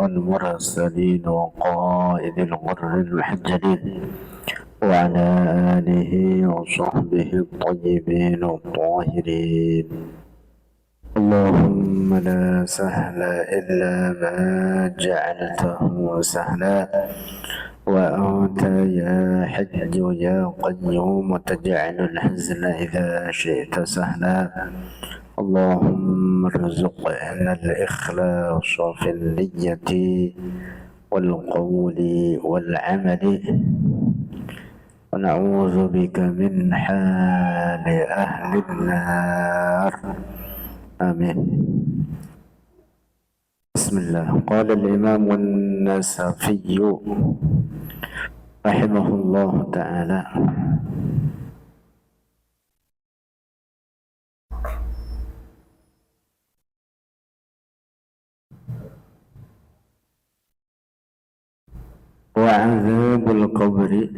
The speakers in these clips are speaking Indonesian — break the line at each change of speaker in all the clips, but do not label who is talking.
والمرسلين وقائد الغر المحجلين وعلى آله وصحبه الطيبين الطاهرين. اللهم لا سهل إلا ما جعلته سهلا وأنت يا حي يا قيوم تجعل الحزن إذا شئت سهلا. اللهم ارزقنا الإخلاص في النية والقول والعمل ونعوذ بك من حال أهل النار. آمين. بسم الله. قال الإمام النسفي رحمه الله تعالى: wa'adzabul qabri,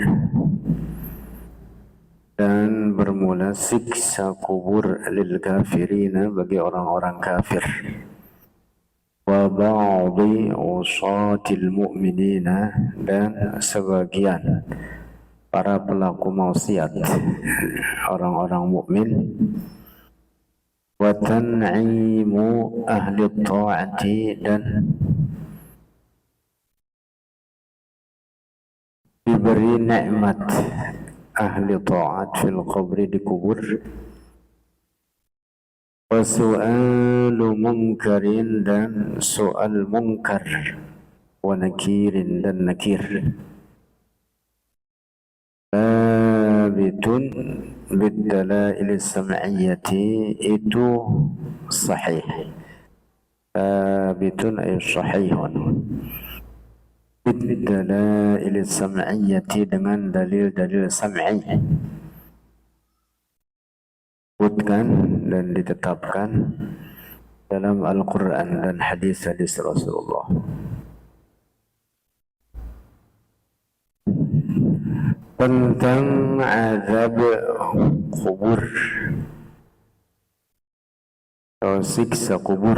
dan bermula siksa kubur lil kafirina, bagi orang-orang kafir, wa ba'dhi usatil mu'minina, dan sebagian para pelaku maksiat orang-orang mukmin, wa tan'imu ahli ta'ati, dan diberi nikmat ahli ta'at fil qabri, di kubur, wa su'alu munkarin, dan soal munkar, wa nakirin, dan nakir. Sabitun bid-dalail sam'iyyati, itu sahih. Sabitun ay sahihun bid-dalail sam'iyyati, dengan dalil-dalil sam'i, disebutkan dan ditetapkan dalam Al-Quran dan hadis-hadis Rasulullah. Tentang azab kubur atau siksa kubur,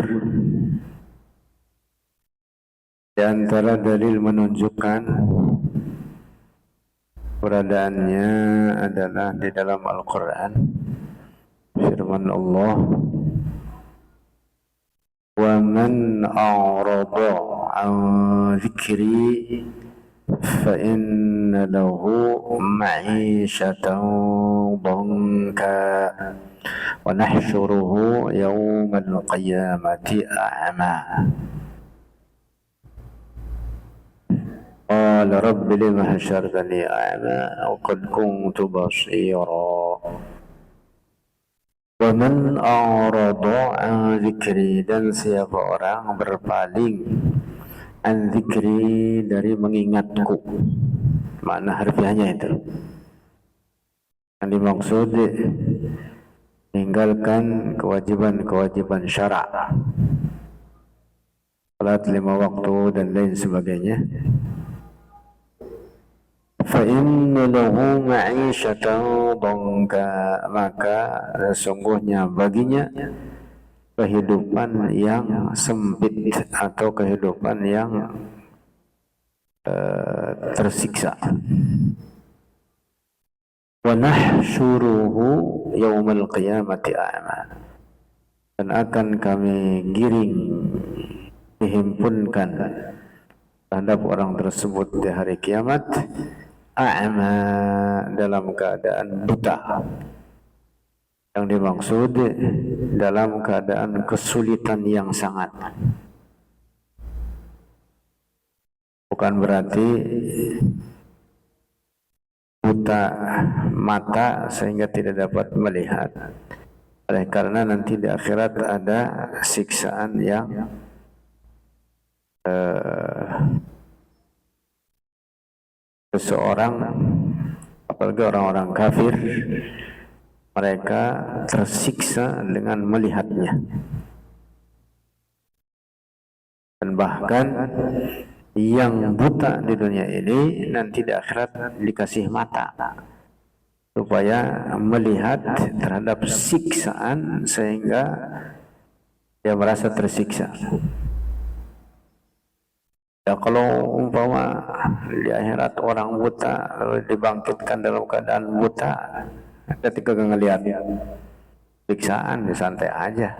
di antara dalil menunjukkan beradaannya adalah di dalam Al-Quran. Firman Allah: wa man a'rada an dzikri fa inna lahu ma'isyatan dhanka wa nahsyuruhu yawmal qiyamati a'ma. Qala rabbi lima hasyartani a'ma wa qad kuntu basira. Wa man a'rada an dzikri, dan siapa orang berpaling an dzikri, dari mengingatku. Makna harfiahnya itu, yang dimaksud meninggalkan kewajiban-kewajiban syara', salat 5 waktu dan lain sebagainya. Fa inna lahu ma'isyatan dhanka, maka sesungguhnya baginya kehidupan yang sempit atau kehidupan yang tersiksa. Wa nahsyuruhu yaumal qiyamati a'ma, dan akan kami giring, dihimpunkan terhadap orang tersebut di hari kiamat, a'ma, dalam keadaan buta. Yang dimaksud dalam keadaan kesulitan yang sangat. Bukan berarti buta mata sehingga tidak dapat melihat. Oleh karena nanti di akhirat ada siksaan yang seseorang, apalagi orang-orang kafir, mereka tersiksa dengan melihatnya. Dan bahkan yang buta di dunia ini nanti di akhirat dikasih mata supaya melihat terhadap siksaan sehingga dia merasa tersiksa. Ya kalau umpama di akhirat orang buta lalu dibangkitkan dalam keadaan buta, ketika ngelihat siksaan santai aja.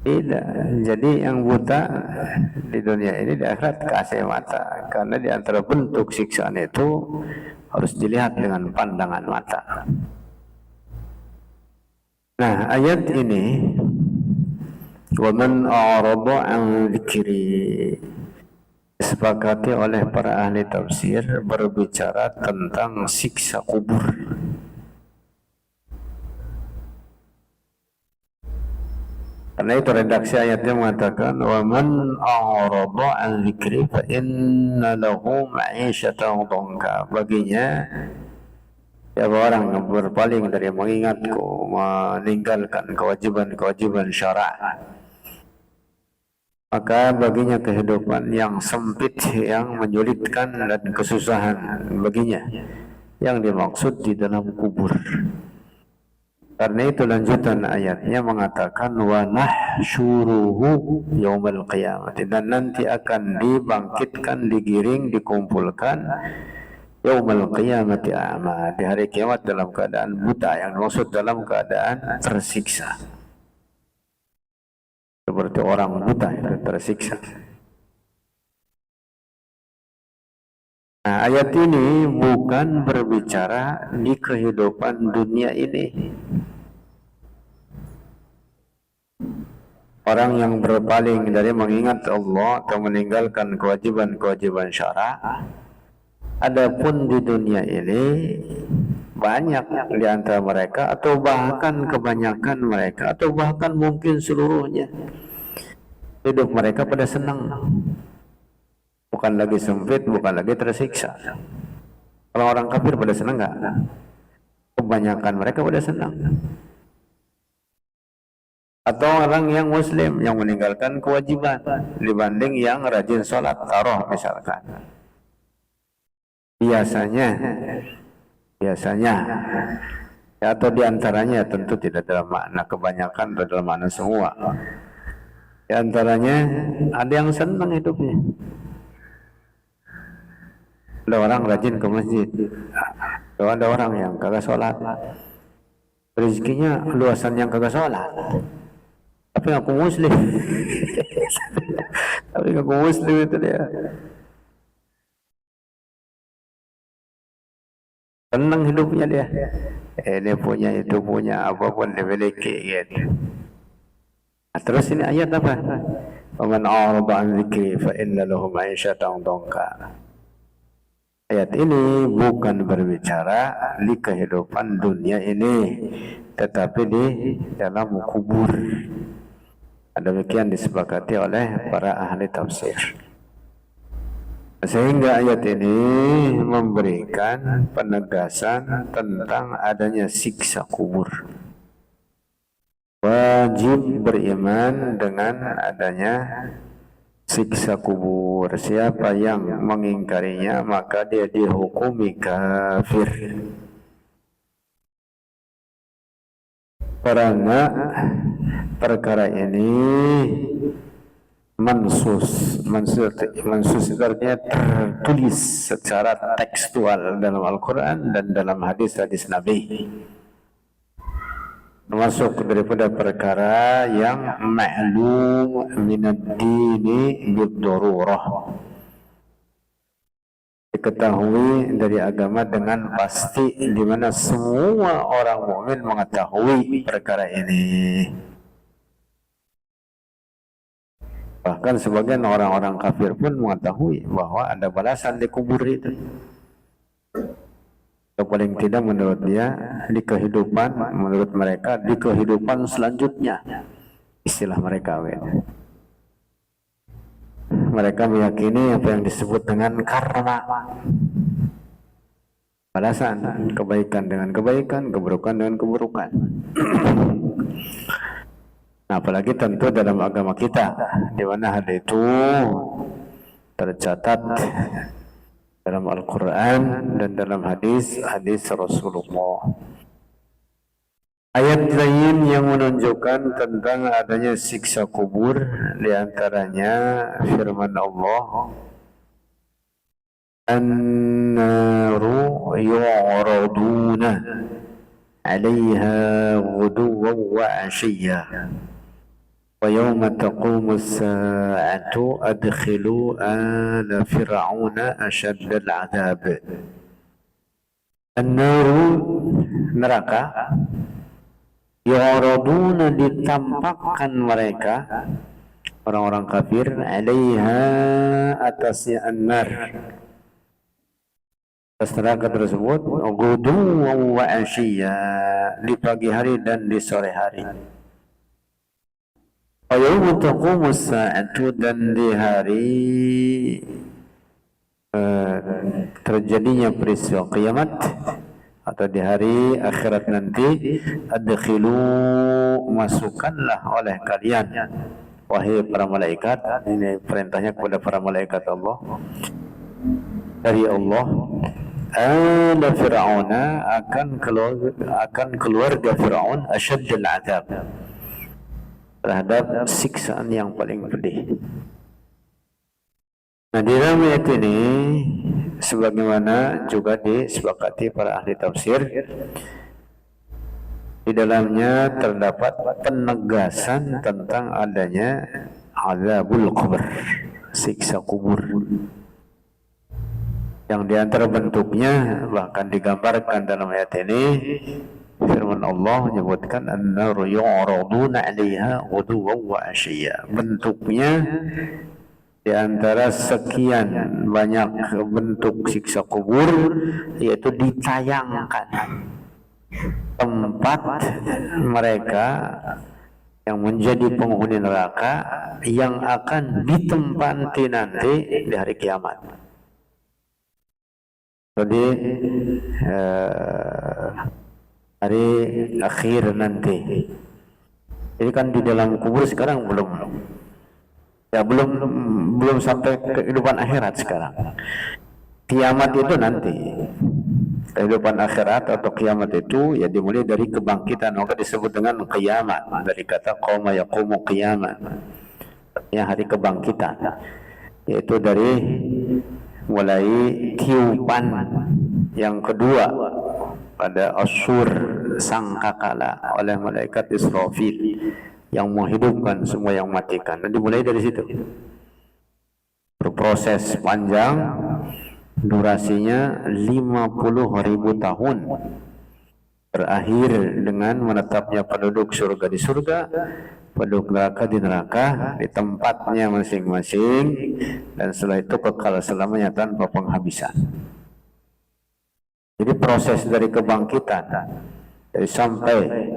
Tidak. Jadi yang buta di dunia ini di akhirat kasih mata, karena di antara bentuk siksaan itu harus dilihat dengan pandangan mata. Nah, ayat ini وَمَنْ أَعْرَضَ عَنْ ذِكْرِي disepakati oleh para ahli tafsir berbicara tentang siksa kubur. Karena itu redaksi ayatnya mengatakan وَمَنْ أَعْرَضَ عَنْ ذِكْرِي فَإِنَّ لَهُ مَعِيشَةً ضَنْكًا. Baginya siapa orang yang berpaling dari mengingatku, meninggalkan kewajiban-kewajiban syara', maka baginya kehidupan yang sempit, yang menyulitkan dan kesusahan baginya, yang dimaksud di dalam kubur. Karena itu lanjutan ayatnya mengatakan wa nahsyuruhu yaumal qiyamah, dan nanti akan dibangkitkan, digiring, dikumpulkan yaumal qiyamati a'ma, di hari kiamat dalam keadaan buta, yang dimaksud dalam keadaan tersiksa. Seperti orang buta itu tersiksa. Nah, ayat ini bukan berbicara di kehidupan dunia ini. Orang yang berpaling dari mengingat Allah atau meninggalkan kewajiban-kewajiban syara', adapun di dunia ini banyak di antara mereka, atau bahkan kebanyakan mereka, atau bahkan mungkin seluruhnya, hidup mereka pada senang, bukan lagi sempit, bukan lagi tersiksa. Kalau orang kafir pada senang nggak? Kebanyakan mereka pada senang. Atau orang yang muslim yang meninggalkan kewajiban dibanding yang rajin sholat tarawih misalkan. Biasanya ya, atau diantaranya, tentu tidak dalam makna kebanyakan atau dalam makna semua. Di antaranya ada yang senang hidupnya. Ada orang rajin ke masjid, ada orang yang kagak sholat, rezekinya luasan yang kagak sholat, tapi ngaku muslim. Tapi ngaku muslim itu dia. Senang hidupnya dia. Ini punya, itu punya, apapun dimiliki gitu. Nah, terus ini ayat apa? Waman a'rada an dzikri fa inna lahu ma'isyatan dhanka. Ayat ini bukan berbicara di kehidupan dunia ini, tetapi di dalam kubur. Demikian disepakati oleh para ahli tafsir. Sehingga ayat ini memberikan penegasan tentang adanya siksa kubur. Wajib beriman dengan adanya siksa kubur. Siapa yang mengingkarinya maka dia dihukumi kafir. Karena perkara ini mansus itu artinya tertulis secara tekstual dalam Al-Quran dan dalam hadis-hadis Nabi, termasuk daripada perkara yang ma'lum minad dini bid-darurah, diketahui dari agama dengan pasti, di mana semua orang mukmin mengetahui perkara ini. Bahkan sebagian orang-orang kafir pun mengetahui bahwa ada balasan di kubur itu. Atau paling tidak menurut dia, di kehidupan, menurut mereka, di kehidupan selanjutnya. Istilah mereka. Mereka meyakini apa yang disebut dengan karma. Balasan, kebaikan dengan kebaikan, keburukan dengan keburukan. Nah, apalagi tentu dalam agama kita, di mana hal itu tercatat dalam Al-Quran dan dalam hadis Rasulullah. Ayat lain yang menunjukkan tentang adanya siksa kubur, diantaranya firman Allah, An-naru yu'raduna 'alaiha ghuduwan wa 'ashiyya wa yawma taqumu as-sa'atu adkhilu ala fir'auna ashaddal 'adab. An-naru, neraka, yu'raduna, ditampakkan mereka orang-orang kafir, 'alaiha, atasnya an-nar, atas neraka tersebut, ghuduwan wa 'ashiyya, di pagi hari dan di sore hari. Wa yawma taqumu as-sa'atu, dan di hari terjadinya peristiwa kiamat atau di hari akhirat nanti, adkhilu, masukkanlah oleh kalian, wahai para malaikat. Ini perintahnya kepada para malaikat Allah, dari Allah, ala fir'auna, akan keluarga Fir'aun, asyaddal azab, terhadap siksaan yang paling pedih. Nah, di dalam ayat ini, sebagaimana juga disepakati para ahli tafsir, di dalamnya terdapat penegasan tentang adanya azabul kubur, siksa kubur, yang diantara bentuknya bahkan digambarkan dalam ayat ini. Firman Allah menyebutkan an-naru yu'raduna 'alaiha ghuduwan wa 'ashiyya. Bentuknya di antara sekian banyak bentuk siksa kubur, yaitu ditayangkan tempat mereka yang menjadi penghuni neraka yang akan ditempati nanti di hari kiamat. Jadi hari akhir nanti. Jadi kan di dalam kubur sekarang belum sampai kehidupan akhirat sekarang. Kiamat itu nanti. Kehidupan akhirat atau kiamat itu ya dimulai dari kebangkitan, maka disebut dengan kiamat, dari kata qoma yaqumu qiyamat, ya hari kebangkitan, yaitu dari mulai tiupan yang kedua pada asur sangkakala oleh malaikat Israfil yang menghidupkan semua yang matikan, dan dimulai dari situ. Berproses panjang, durasinya 50.000 tahun, berakhir dengan menetapnya penduduk surga di surga, penduduk neraka di neraka, di tempatnya masing-masing, dan setelah itu kekal selamanya tanpa penghabisan. Jadi proses dari kebangkitan, dari sampai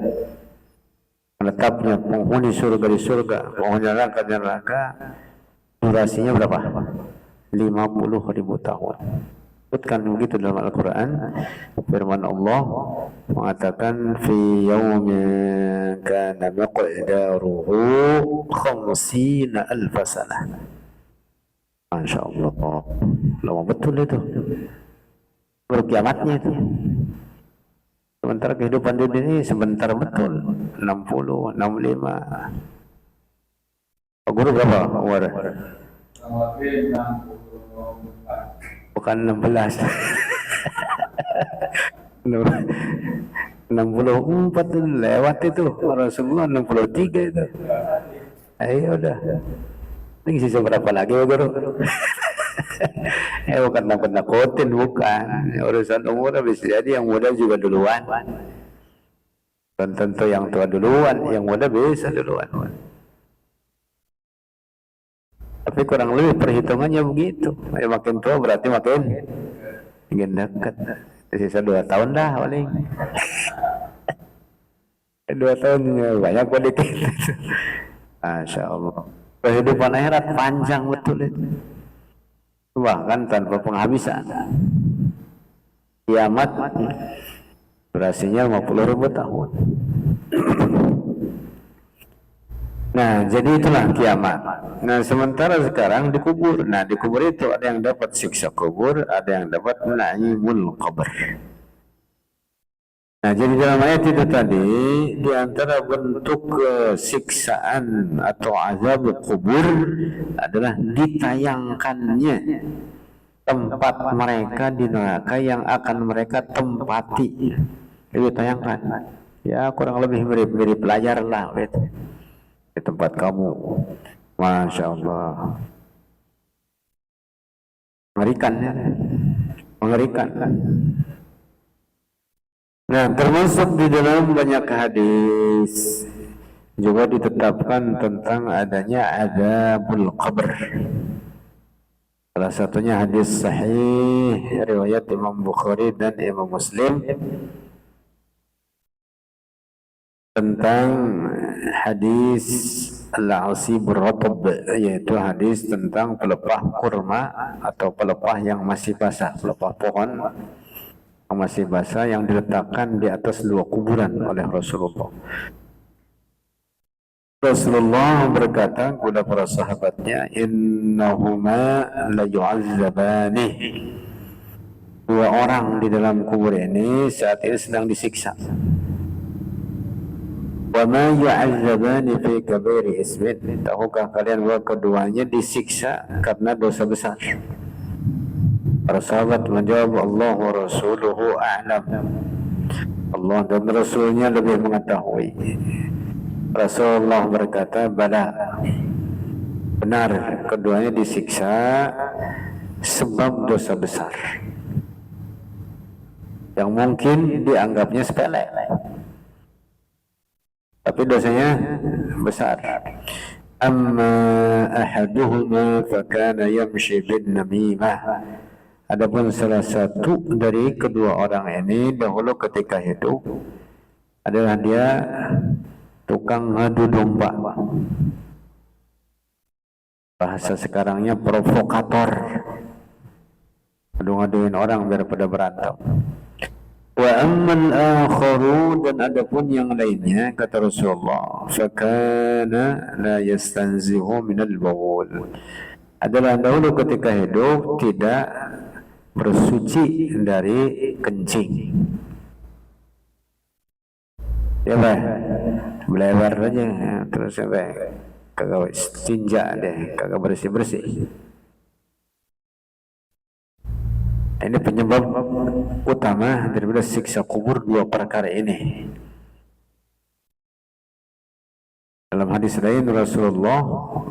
menetapnya penghuni surga di surga, penghuni neraka di neraka, durasinya berapa? 50.000 tahun. Sebutkan begitu dalam Al-Quran. Firman Allah mengatakan, fi yawmin kana miqdaruhu 50,000 sanah. Masya Allah, lama betul itu. Baru kiamatnya itu. Sementara kehidupan dunia ini sebentar betul, 60, 65. Pak Guru berapa umur? Bukan 16. 64 itu lewat itu. Rasulullah 63 itu. Ayo udah. Ini sisa berapa lagi Pak Guru? Bukan nakut-nakutin, bukan. Urusan umur bisa jadi yang muda juga duluan. Dan tentu yang tua duluan, yang muda bisa duluan. Tapi kurang lebih perhitungannya begitu. Makin tua berarti makin dekat. Sisa 2 tahun dah paling. 2 tahun banyak kok dikit. Masya Allah. Kehidupan akhirat panjang betul itu. Bahkan tanpa penghabisan. Kiamat durasinya 50.000 tahun. Nah, jadi itulah kiamat. Nah, sementara sekarang dikubur. Nah, di kubur itu ada yang dapat siksa kubur, ada yang dapat naimul qabr. Nah, jadi dalam ayat itu tadi di antara bentuk siksaan atau azab kubur adalah ditayangkannya tempat mereka di neraka yang akan mereka tempati. Itu tayangkan. Ya kurang lebih mirip-mirip layar lah gitu. Di tempat kamu. Masya Allah. Mengerikan ya. Mengerikan. Nah, termasuk di dalam banyak hadis juga ditetapkan tentang adanya azabul qabr. Salah satunya hadis sahih riwayat Imam Bukhari dan Imam Muslim tentang hadis al-asibur ratab, yaitu hadis tentang pelepah kurma atau pelepah yang masih basah, pelepah pohon yang masih basah yang diletakkan di atas dua kuburan oleh Rasulullah. Rasulullah berkata kepada para sahabatnya, innahuma la yu'azzabani. Dua orang di dalam kubur ini saat ini sedang disiksa. Wa ma yu'azzabani fi kabiri ismin. Tahukah kalian bahwa keduanya disiksa karena dosa besar? Para sahabat menjawab, Allah wa rasuluhu a'lam. Allah dan Rasulnya lebih mengetahui. Rasulullah berkata, bala, benar, keduanya disiksa sebab dosa besar yang mungkin dianggapnya sepele, tapi dosanya besar. Amma ahaduhuma fakana yamshi bin namimah. Adapun salah satu dari kedua orang ini dahulu ketika hidup adalah dia tukang ngadu domba. Bahasa sekarangnya provokator. Ngadu-ngaduin orang biar pada berantem. Wa amman akharu, dan adapun yang lainnya kata Rasulullah, fakana la yastanzihu minal bawl. Adalah dahulu ketika hidup tidak bersuci dari kencing. Ya bah, belebar aja terus sampai kagak tinja deh, kagak bersih-bersih. Ini penyebab utama daripada siksa kubur dua perkara ini. Dalam hadis lain Rasulullah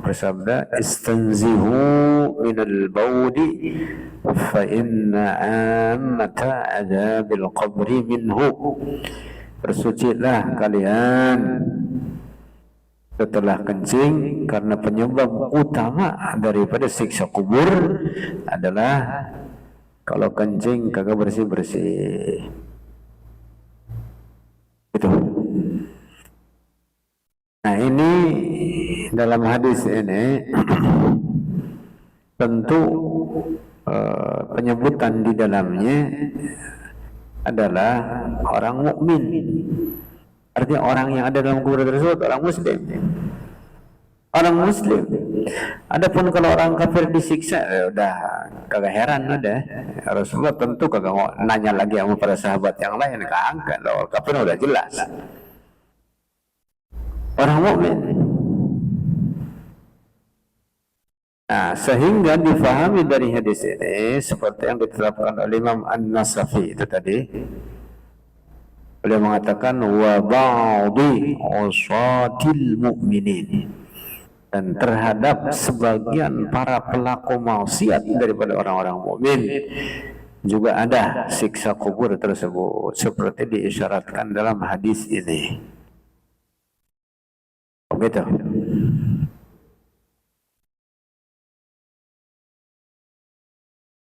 bersabda, istanzihu minal bawdi fa inna ammata adzabil qabri minhu. Bersucilah kalian setelah kencing, karena penyebab utama daripada siksa kubur adalah kalau kencing kagak bersih-bersih. Itu. Nah, ini dalam hadis ini tentu penyebutan di dalamnya adalah orang mukmin. Artinya orang yang ada dalam kubur tersebut orang muslim. Orang muslim. Adapun kalau orang kafir disiksa, ya udah kagak heran udah. Rasulullah tentu kagak mau nanya lagi sama para sahabat yang lain, kagak. Kalau kafir udah jelas. Orang mukmin. Nah, sehingga difahami dari hadis ini seperti yang ditetapkan oleh Imam An-Nasafi itu tadi. Beliau mengatakan wa ba'di usatil mu'minin, dan terhadap sebagian para pelaku maksiat daripada orang-orang mukmin juga ada siksa kubur tersebut seperti diisyaratkan dalam hadis ini. Begitu.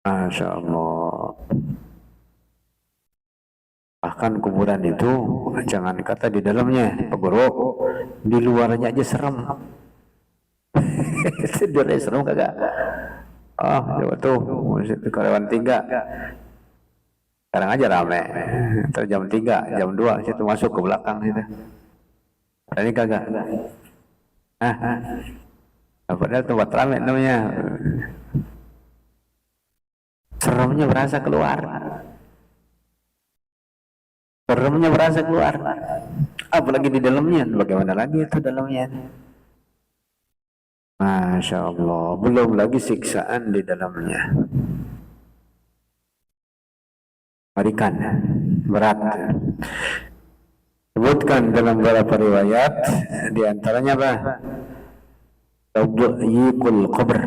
Masya Allah. Bahkan kuburan itu jangan kata di dalamnya peburuk, di luarnya aja serem. Tidurnya serem kagak? Oh, coba tuh karyawan 3. Sekarang aja rame. Ntar jam 3, jam 2 situ masuk ke belakang situ. Ini kagak. Padahal tempat rame namanya. Seremnya berasa keluar. seremnya berasa keluar. Apalagi di dalamnya, bagaimana lagi itu dalamnya? Masya Allah, belum lagi siksaan di dalamnya. Mengerikan, berat. Sebutkan dalam beberapa riwayat, di antaranya apa? Tadyiqul qabr,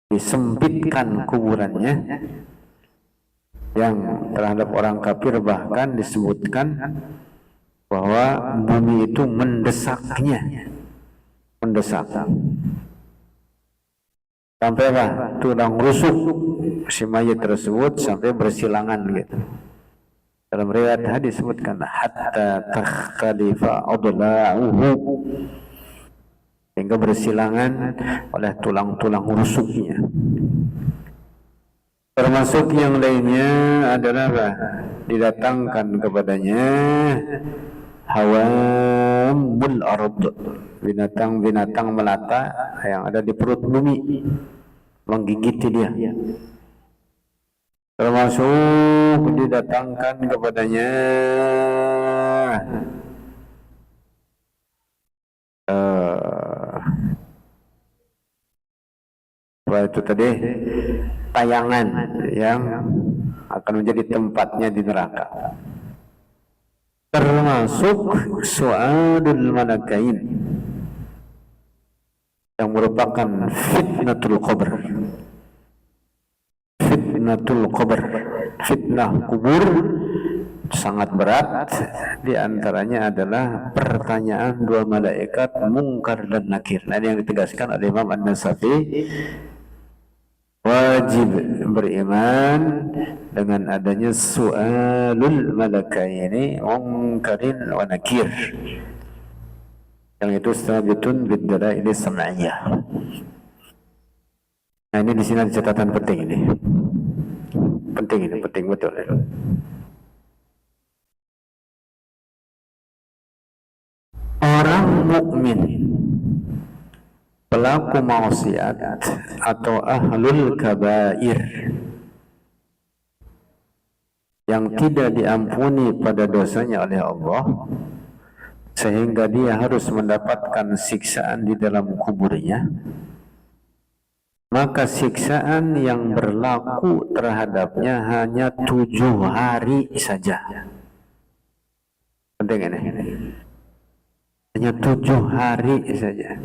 disempitkan kuburannya. Yang terhadap orang kafir bahkan disebutkan bahwa bumi itu mendesaknya, mendesak sampai apa? Tulang rusuk si mayat tersebut sampai bersilangan gitu. Dalam riwayat hadis disebutkan hatta takhtalifa adla'uhu, hingga bersilangan oleh tulang-tulang rusuknya. Termasuk yang lainnya adalah apa? Didatangkan kepadanya hawamul ard, binatang-binatang melata yang ada di perut bumi, menggigiti dia. Termasuk didatangkan kepadanya apa itu tadi, tayangan yang akan menjadi tempatnya di neraka. Termasuk su'adul malakain yang merupakan fitnatul qabr. Fitnatul qabr, fitnah kubur sangat berat. Di antaranya adalah pertanyaan dua malaikat Munkar dan Nakir. Nah, ini yang ditegaskan oleh Imam An-Nasafi. Wajib beriman dengan adanya su'alul malakaini Munkarin wa Nakir, yang itu sabitun bid-dalail sam'iyah. Nah, ini di sini ada catatan penting ini. Penting betul. Orang mukmin, pelaku maksiat atau ahlul kabair yang tidak diampuni pada dosanya oleh Allah, sehingga dia harus mendapatkan siksaan di dalam kuburnya, maka siksaan yang berlaku terhadapnya hanya 7 hari saja. Penting ini. Hanya 7 hari saja.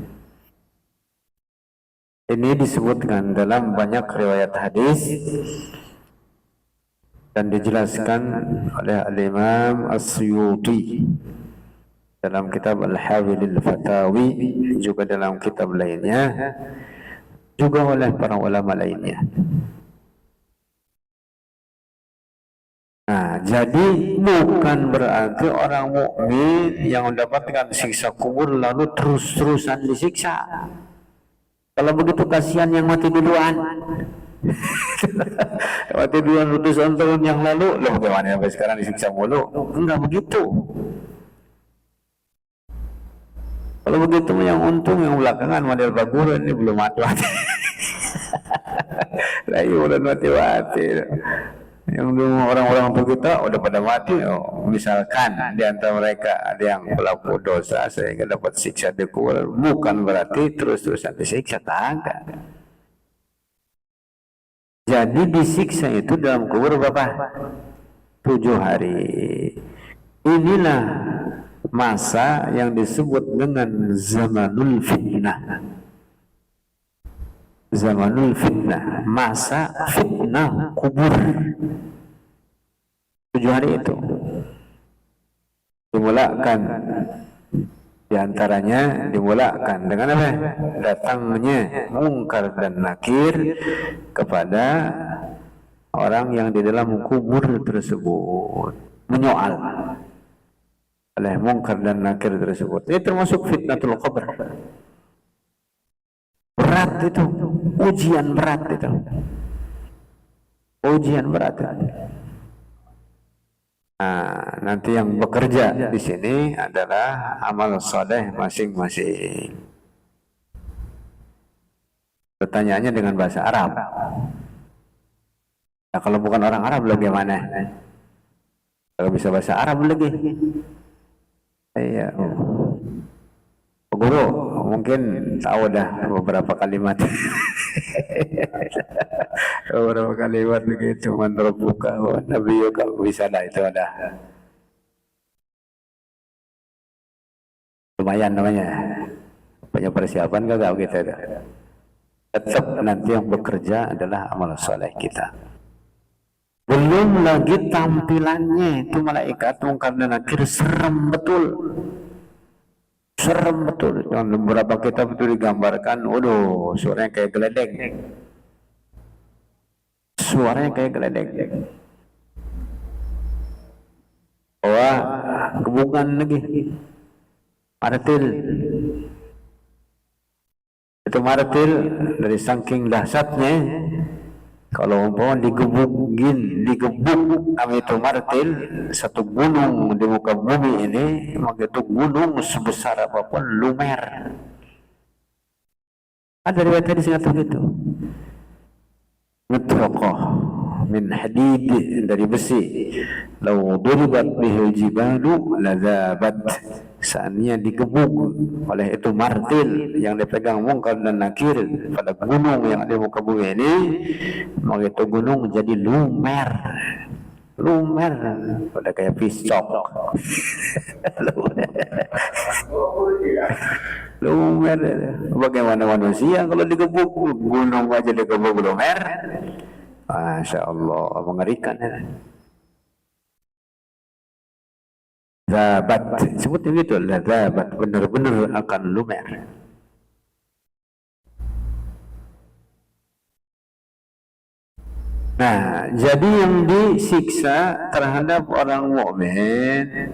Ini disebutkan dalam banyak riwayat hadis dan dijelaskan oleh Al-Imam As-Suyuti dalam kitab Al-Hawilil Fatawi, juga dalam kitab lainnya, juga oleh para ulama lainnya. Nah, jadi bukan berarti orang mukmin yang mendapatkan siksa kubur lalu terus-terusan disiksa. Kalau begitu kasihan yang mati duluan. Mati duluan ratusan tahun yang lalu, loh bagaimana sampai sekarang disiksa mulu? Enggak begitu. Kalau begitu yang untung yang belakangan model bagur ini belum mati-mati. Lagi udah mati-mati. Yang dulu orang-orang tua kita udah pada mati, misalkan di antara mereka ada yang pelaku dosa sehingga dapat siksa di kubur, bukan berarti terus-terusan disiksa, tak. Jadi disiksa itu dalam kubur berapa? 7 hari. Inilah masa yang disebut dengan zamanul fitnah. Zamanul fitnah, masa fitnah kubur. 7 hari itu dimulakan, diantaranya dimulakan dengan apa? Datangnya Munkar dan Nakir kepada orang yang di dalam kubur tersebut, menyoal oleh Munkar dan Nakir tersebut. Ini termasuk fitnatul qabr. Berat itu, ujian berat itu, ujian berat. Nah, nanti yang bekerja di sini adalah amal soleh masing-masing. Pertanyaannya dengan bahasa Arab. Nah, kalau bukan orang Arab bagaimana? Kalau bisa bahasa Arab lagi. Iya. Guru mungkin tahu dah beberapa kalimat. Beberapa kalimat begitu. Menurut buka, Nabi juga bisa dah itu ada. Lumayan namanya. Punya persiapan gak gitu dah. Tetap nanti yang bekerja adalah amal soleh kita. Belum lagi tampilannya itu malaikat mungkar dan nakir serem betul. Serem betul. Yang beberapa kitab itu digambarkan, waduh, suaranya kayak geledek. Suaranya kayak geledek. Wah, kebungan lagi. Martil. Itu martil dari saking dahsyatnya. Kalau umpama digebuk sama itu martil satu gunung di muka bumi ini, maka itu gunung sebesar apapun lumer. Ada riwayat hadis yang begitu. Mutraqah min hadid, dari besi. Law duribat bihil jibalu ladzabat. Seandainya digebuk oleh itu martil yang dipegang Mungkar dan Nakir pada gunung yang ada di muka bumi ini, maka itu gunung jadi lumer. Lumer pada kayak pisau. Lumer. Bagaimana manusia kalau digebuk gunung aja digebuk lumer? Masya Allah, mengerikan ya. Zabat, sebutnya gitu lah, zabat, benar-benar akan lumer. Nah, jadi yang disiksa terhadap orang mukmin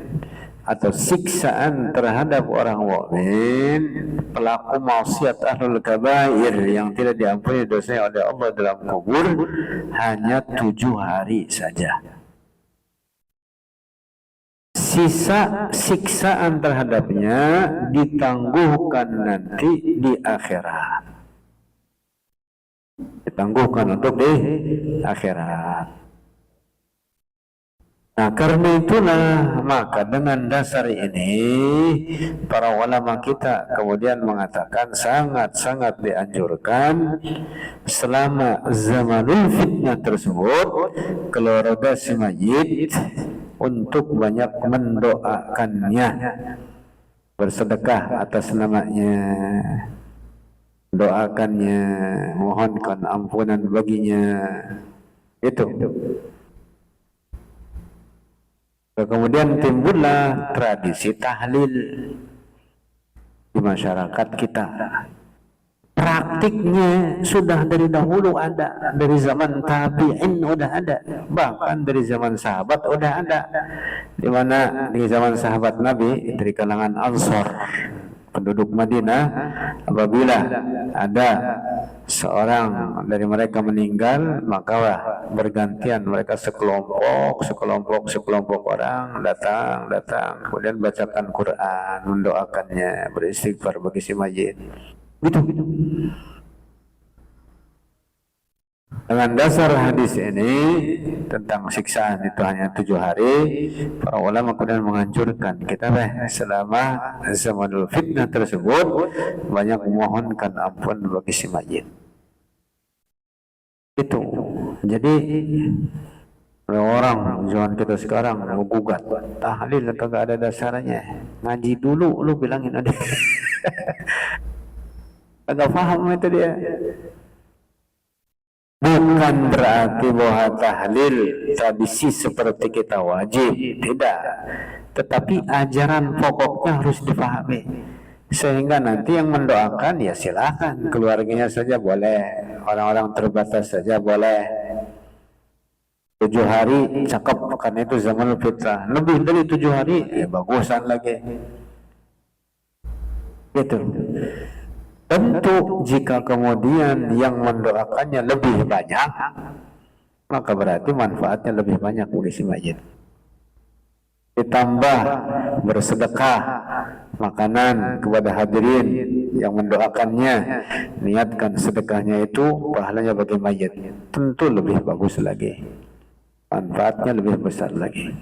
atau siksaan terhadap orang mukmin pelaku maksiat ahlul kabair yang tidak diampuni dosanya oleh Allah dalam kubur hanya 7 hari saja. Sisa siksaan terhadapnya ditangguhkan nanti di akhirat. Ditangguhkan untuk di akhirat. Nah, karena itulah maka dengan dasar ini para ulama kita kemudian mengatakan sangat-sangat dianjurkan selama zamanul fitnah tersebut keluarga si mayit untuk banyak mendoakannya, bersedekah atas namanya, doakannya, mohonkan ampunan baginya. Itu. Kemudian timbullah tradisi tahlil di masyarakat kita. Praktiknya sudah dari dahulu ada, dari zaman tabi'in udah ada, bahkan dari zaman sahabat udah ada. Di mana di zaman sahabat Nabi dari kalangan Ansor, penduduk Madinah, apabila ada seorang dari mereka meninggal, maka bergantian mereka sekelompok orang datang, kemudian bacakan Quran, mendoakannya, beristighfar bagi si mayit. Gitu. Dengan dasar hadis ini tentang siksaan itu hanya 7 hari, para ulama kemudian menganjurkan kita selama zamanul fitnah tersebut banyak memohonkan ampun bagi si mayit. Itu. Jadi orang zaman kita sekarang mau gugat tahlil kagak ada dasarnya. Ngaji dulu lu bilangin ada. Agak paham itu dia. Bukan berarti bahwa tahlil tradisi seperti kita wajib, tidak. Tetapi ajaran pokoknya harus dipahami. Sehingga nanti yang mendoakan ya silakan, keluarganya saja boleh, orang-orang terbatas saja boleh. 7 hari cakep, karena itu zaman fitrah. Lebih dari 7 hari ya bagusan lagi. Gitu. Tentu jika kemudian yang mendoakannya lebih banyak, maka berarti manfaatnya lebih banyak bagi si mayit. Ditambah bersedekah makanan kepada hadirin yang mendoakannya, niatkan sedekahnya itu pahalanya bagi mayit, tentu lebih bagus lagi, manfaatnya lebih besar lagi.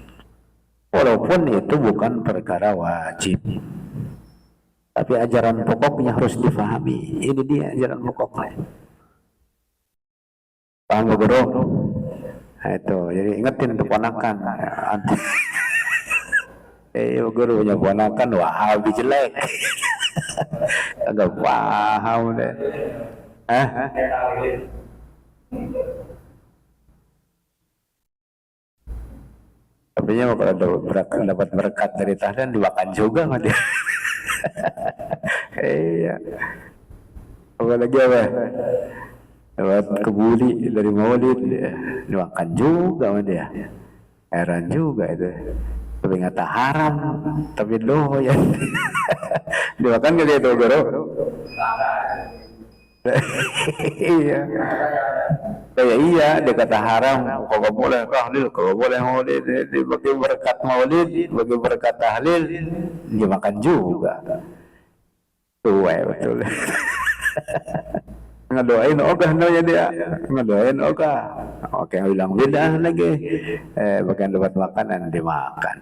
Walaupun itu bukan perkara wajib, tapi ajaran pokoknya harus difahami. Ini dia ajaran pokoknya. Paham Bu Guru? Nah, itu, jadi ingetin untuk ponakan. Guru punya ponakan Wahabi jelek. Agak paham deh. Tapi kalau dapat berkat dari tahlilan dimakan juga sama dia. Iya. Apalagi apa? Dapat kebuli dari maulid dimakan juga sama dia. Heran juga itu. Tapi nggak tak haram, tapi doyan. Dimakan gak dia tuh Guru? Iya. Kayak iya, dia kata haram, kalau boleh tahlil, kalau boleh maulid, bagi berkat maulid, bagi berkat tahlil, dimakan juga. Tuh, betul. Ngedoain ogah noya dia, ngedoain ogah. Oke, bilang beda lagi. Bagian dapat makanan dimakan.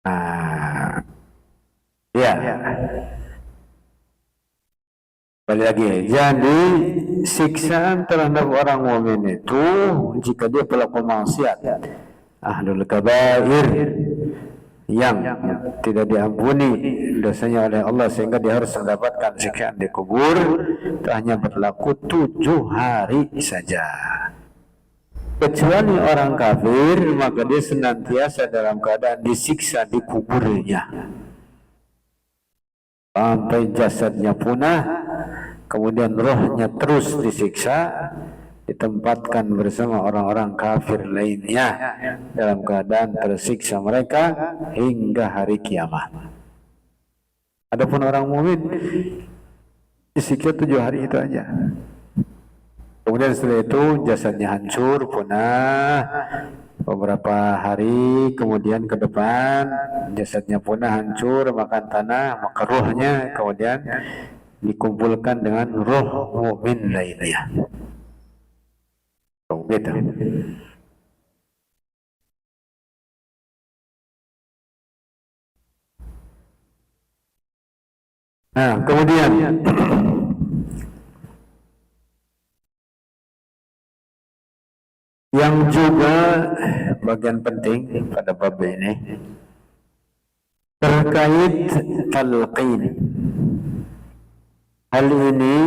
Nah, ya. Balik lagi. Jadi siksaan terhadap orang mukmin itu jika dia pelaku maksiat, ahlul kabair, yang tidak diampuni dosanya oleh Allah sehingga dia harus mendapatkan siksaan di kubur, itu hanya berlaku 7 hari saja. Kecuali orang kafir, maka dia senantiasa dalam keadaan disiksa di kuburnya sampai jasadnya punah, kemudian rohnya terus disiksa, ditempatkan bersama orang-orang kafir lainnya dalam keadaan tersiksa mereka hingga hari kiamat. Adapun orang mukmin disiksa 7 hari itu aja. Kemudian setelah itu jasadnya hancur, punah beberapa hari, kemudian ke depan jasadnya punah, hancur, makan tanah, maka rohnya kemudian dikumpulkan dengan roh mukmin lainnya. Gitu. Nah, kemudian yang juga bagian penting pada bab ini terkait talqin. Hal ini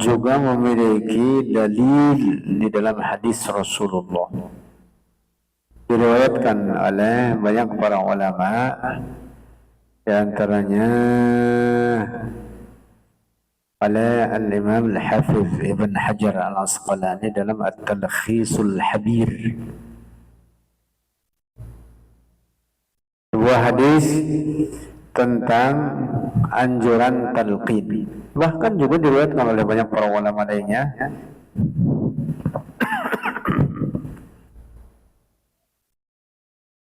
juga memiliki dalil di dalam hadis Rasulullah. Diriwayatkan oleh banyak para ulama, di antaranya oleh Al-Imam Al-Hafiz Ibn Hajar Al-Asqalani dalam At-Talkhisul Habir. Sebuah hadis tentang anjuran talqin. Bahkan juga diriwayatkan oleh banyak para ulama lainnya.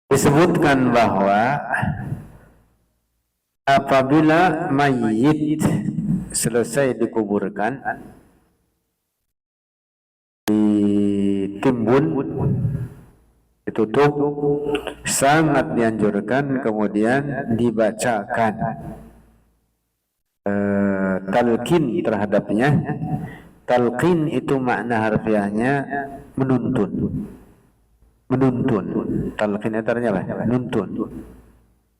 Disebutkan bahwa apabila mayit selesai dikuburkan, ditimbun, ditutup, sangat dianjurkan kemudian dibacakan talqin terhadapnya. Talqin itu makna harfiahnya menuntun. Menuntun. Talqin itu artinya apa? Menuntun.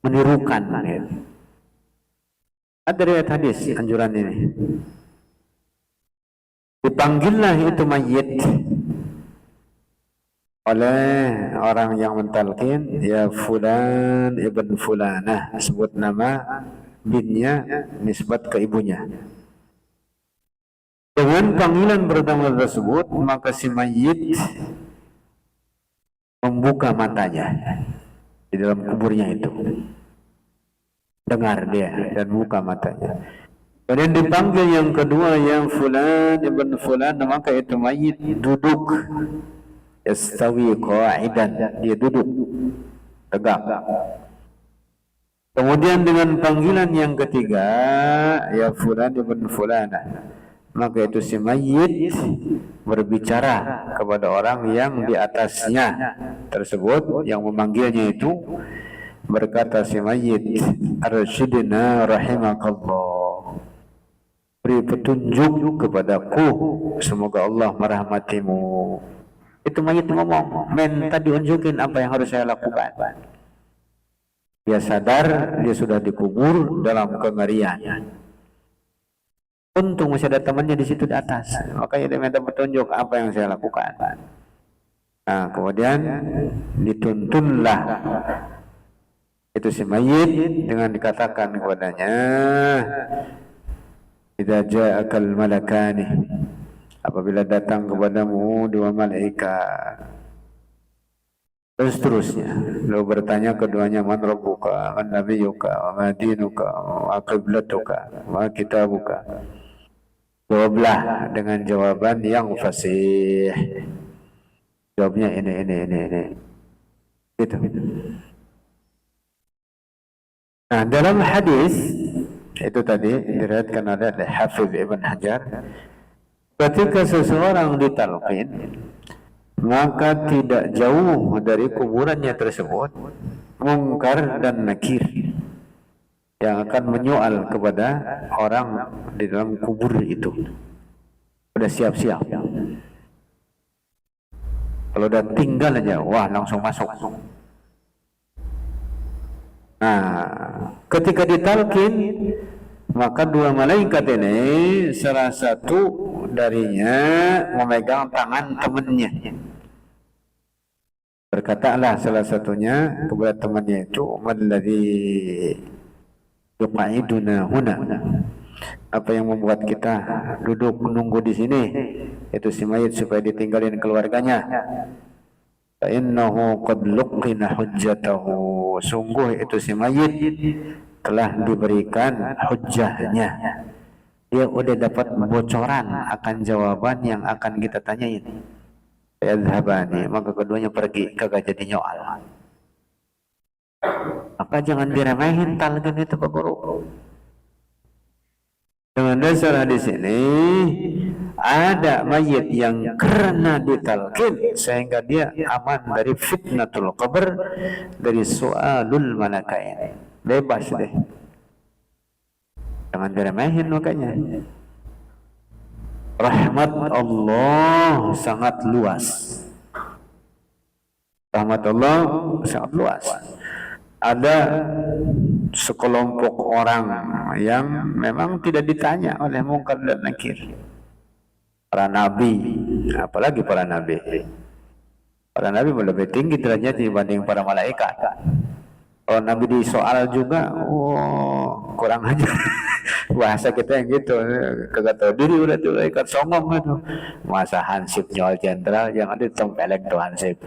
Menirukan. Ada riwayat hadis anjuran ini. Dipanggillah itu mayit oleh orang yang mentalqin, ya fulan ibn fulanah, sebut nama binnya, nisbat ke ibunya. Dengan panggilan pertama tersebut, maka si mayit membuka matanya di dalam kuburnya itu. Dengar dia dan buka matanya. Kemudian dipanggil yang kedua, yang fulan ibn fulan, maka itu mayit duduk. Yastawi qa'idan, dia duduk tegak. Kemudian dengan panggilan yang ketiga, ya fulan ibn fulana, maka itu si mayit berbicara kepada orang yang di atasnya tersebut, yang memanggilnya itu berkata si mayit, arsyidna rahimakallah, beri petunjuk kepadaku, semoga Allah merahmatimu. Itu mayit ngomong, minta diunjukin apa yang harus saya lakukan. Dia sadar dia sudah dikubur dalam kengerian. Untung masih ada temannya di situ di atas, makanya dia minta petunjuk apa yang saya lakukan. Nah, kemudian dituntunlah itu si mayit dengan dikatakan kepadanya, idza ja'akal malakani, apabila datang kepadamu dua malaikat, dan seterusnya. Lalu bertanya keduanya, man rabbuka, man nabiyuka, wa ma dinuka, wa qiblatuka, wa kitabuka. Jawablah dengan jawaban yang fasih. Jawabnya ini. Gitu. Nah, dalam hadis itu tadi diriwayatkan oleh Hafiz Ibn Hajar, ketika seseorang ditalqin, maka tidak jauh dari kuburannya tersebut mungkar dan nakir yang akan menyoal kepada orang di dalam kubur itu. Udah siap-siap. Kalau udah tinggal aja, wah langsung masuk. Nah, ketika ditalqin, maka dua malaikat ini salah satu darinya memegang tangan temannya. Berkatalah salah satunya kepada temannya itu, "Malladzi yuqa'iduna huna?" Apa yang membuat kita duduk menunggu di sini? Itu si mayit supaya ditinggalin keluarganya. Fa innahu qad luqina hujjatahu. Sungguh itu si mayit telah diberikan hujjahnya. Dia udah dapat bocoran akan jawaban yang akan kita tanyain. Yadhabani, maka keduanya pergi, kagak jadi nyoal. Maka jangan diremehin talqin itu Pak Guru. Dengan dasar hadis ini, ada mayit yang karena ditalqin sehingga dia aman dari fitnatul qabr, dari soalul malakain. Bebas deh. Jangan diremehin makanya. Rahmat Allah sangat luas. Rahmat Allah sangat luas. Ada sekelompok orang yang memang tidak ditanya oleh mungkar dan nakir. Para nabi, apalagi para nabi. Para nabi lebih tinggi derajatnya dibanding para malaikat. Kalau nabi disoal juga, kurang aja. Bahasa kita yang gitu, kagak tahu diri udah tuh ikat songong gitu. Masa hansip nyol jenderal yang ada tempeleng tuh hansip.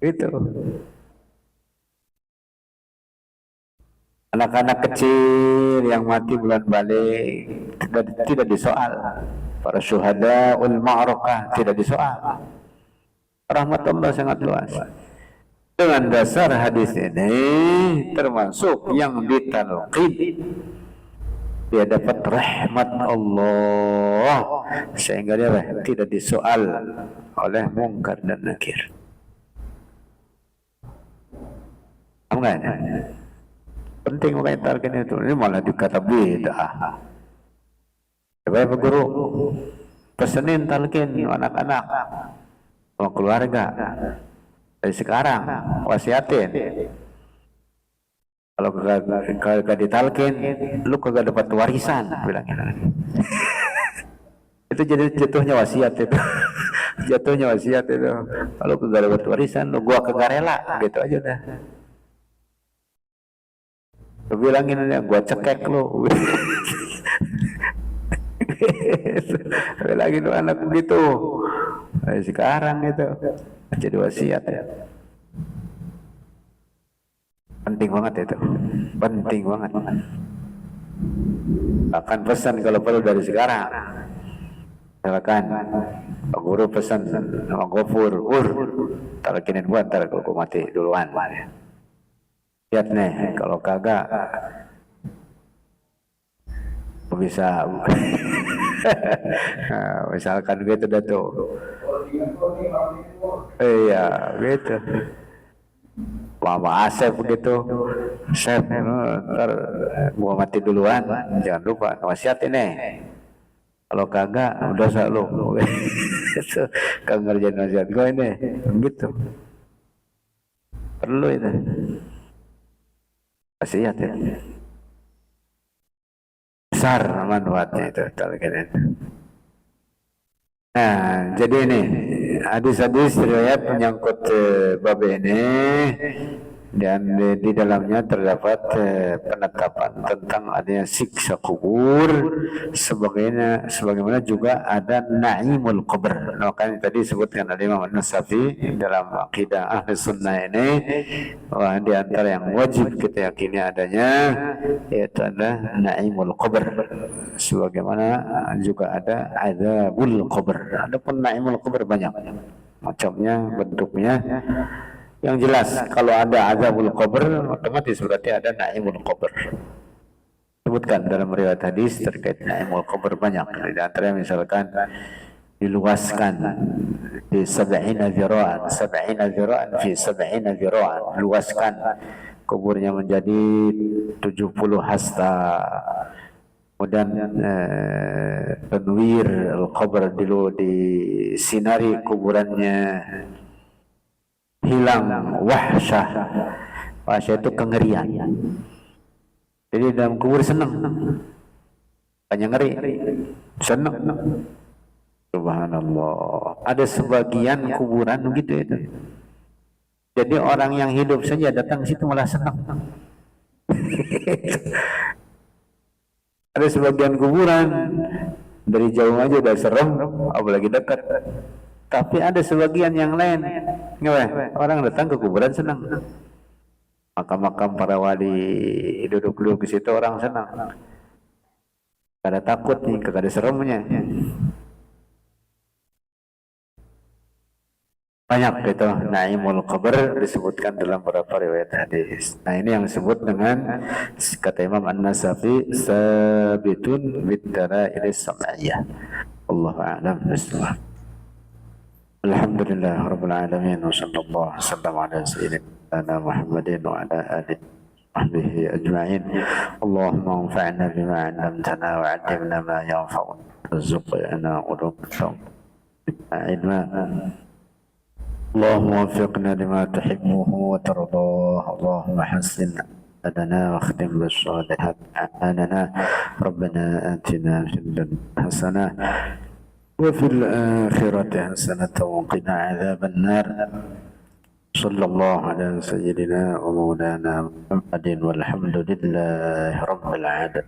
Itu. Anak-anak kecil yang mati bulan balik tidak disoal. Para syuhada ul ma'rakah tidak disoal. Rahmat Allah sangat luas. Dengan dasar hadis ini termasuk yang ditalqin, dia dapat rahmat Allah sehingga dia tidak disoal oleh mungkar dan nakir. Enggak? Penting makanya talqin itu. Ini malah dikata bid'ah. Coba Pak Guru pesenin talqin anak-anak sama keluarga. Dari sekarang wasiatin, kalau kagak ditalqin lu kagak dapat warisan, bilangnya. Itu jadi jatuhnya wasiat itu. Jatuhnya wasiat itu. Kalau kagak dapat warisan lu gua kagak rela, gitu aja dah. Lu bilangin aja gua cekek lu. Bilangin lu anak begitu. Dari sekarang itu jadi wasiat ya. Penting banget itu. Penting banget. Akan pesan kalau perlu dari sekarang. Silakan Pak Guru pesan sama Gofur, talqinin gua ntar kalau gua mati duluan. lihat nih, kalau kagak bisa nah, misalkan gitu dah tuh. Iya gitu. Mama Asep begitu, Asep, ntar gua mati duluan, jangan lupa wasiat ini. Kalau kagak, dosa lu. Kagak ngerjain wasiat gua ini, gitu. Perlu itu. Wasiat ya. Besar manfaatnya itu, talqin. Nah, jadi ini hadis-hadis riwayat menyangkut bab ini dan di dalamnya terdapat penetapan tentang adanya siksa kubur sebagaimana juga ada naimul kubur. Makanya tadi disebutkan oleh Imam An-Nasafi dalam akidah ahli sunnah ini bahwa di antara yang wajib kita yakini adanya yaitu ada naimul kubur, sebagaimana juga ada adzabul kubur. Adapun naimul kubur banyak macamnya, bentuknya. Yang jelas kalau ada azabul qabr otomatis berarti ada naimul qabr. Sebutkan dalam riwayat hadis terkait naimul qabr banyak. Di antaranya misalkan diluaskan di 70 zira'an fi 70 zira'an, luaskan kuburnya menjadi 70 hasta. Kemudian tanwir al-qabr dulu disinari kuburannya, hilang wahsyah. Wahsyah itu kengerian. Jadi dalam kubur senang, banyak ngeri, senang. Subhanallah. Ada sebagian kuburan begitu itu. Jadi orang yang hidup saja datang situ malah senang. Ada sebagian kuburan dari jauh aja udah serem, apalagi dekat. Tapi ada sebagian yang lain, orang datang ke kuburan senang. Makam-makam para wali duduk-duduk di situ orang senang. Gak ada takut nih, gak ada seremnya. Banyak itu naimul qabr disebutkan dalam beberapa riwayat hadis. Nah ini yang disebut dengan kata Imam An-Nasafi sabitun bid-dalail sam'iyah. Allahu a'lam bissawab. Alhamdulillah rabbil alamin wa sallallahu wasallam ala sayyidina Muhammadin wa ala alihi وصحبه أجمعين اللهم انفعنا بما علمتنا وعلمنا ما ينفعنا وارزقنا علوما علما اللهم وفقنا لما تحبه وترضاه اللهم حسن أعمالنا واختم بالصالحات أعمالنا ربنا آتنا في الدنيا حسنة وفي الآخرة حسنة وقنا عذاب النار صلى الله على سيدنا ومولانا محمد والحمد لله رب العالمين.